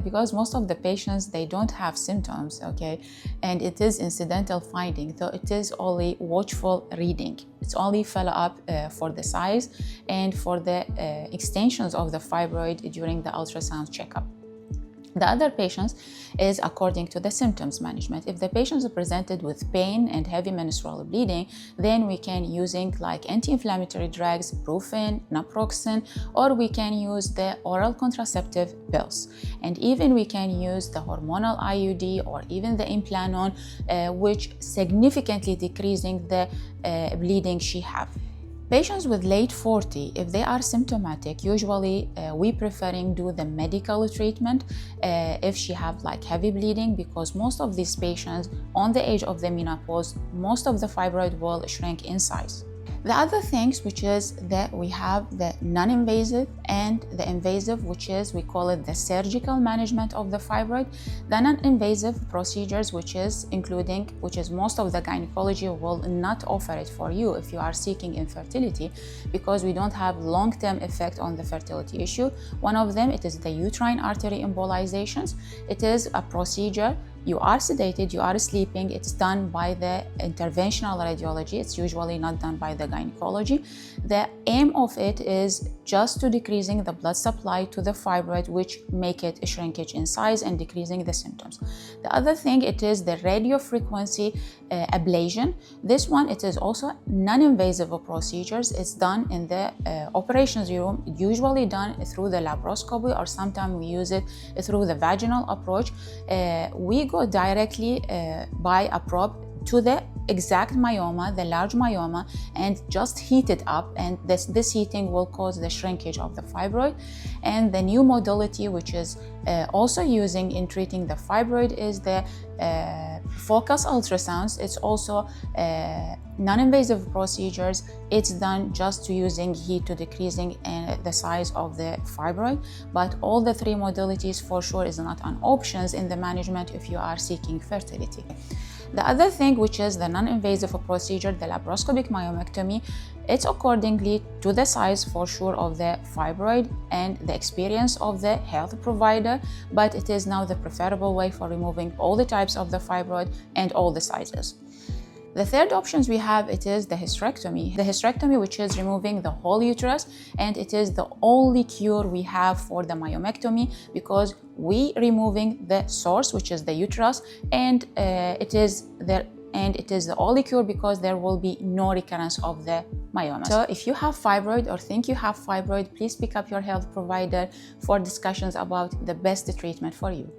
because most of the patients, they don't have symptoms, okay, and it is incidental finding, so it is only watchful reading. It's only follow-up for the size and for the extensions of the fibroid during the ultrasound checkup. The other patients is according to the symptoms management. If the patients are presented with pain and heavy menstrual bleeding, then we can using like anti-inflammatory drugs, brufen, naproxen, or we can use the oral contraceptive pills. And even we can use the hormonal IUD or even the implanon, which significantly decreasing the bleeding she have. Patients with late 40, if they are symptomatic, usually we preferring do the medical treatment if she have like heavy bleeding, because most of these patients on the age of the menopause, most of the fibroid will shrink in size. The other things, which is that we have the non-invasive and the invasive, which is, we call it the surgical management of the fibroid. The non-invasive procedures, which is most of the gynecology will not offer it for you if you are seeking infertility, because we don't have long-term effect on the fertility issue. One of them, it is the uterine artery embolizations. It is a procedure. You are sedated, you are sleeping, it's done by the interventional radiology, it's usually not done by the gynecology. The aim of it is just to decreasing the blood supply to the fibroid, which make it a shrinkage in size and decreasing the symptoms. The other thing, it is the radiofrequency ablation. This one, it is also non-invasive procedures. It's done in the operations room, usually done through the laparoscopy, or sometimes we use it through the vaginal approach. We go directly by a probe to the exact myoma, the large myoma, and just heat it up, and this heating will cause the shrinkage of the fibroid. And the new modality, which is also using in treating the fibroid, is the focus ultrasounds. It's also non-invasive procedures. It's done just to using heat to decreasing the size of the fibroid, but all the three modalities for sure is not an options in the management if you are seeking fertility. The other thing, which is the non-invasive procedure, the laparoscopic myomectomy, it's accordingly to the size for sure of the fibroid and the experience of the health provider, but it is now the preferable way for removing all the types of the fibroid and all the sizes. The third options we have, it is the hysterectomy. The hysterectomy, which is removing the whole uterus, and it is the only cure we have for the myomectomy, because we removing the source, which is the uterus, and it is the only cure because there will be no recurrence of the myoma. So if you have fibroid or think you have fibroid, please pick up your health provider for discussions about the best treatment for you.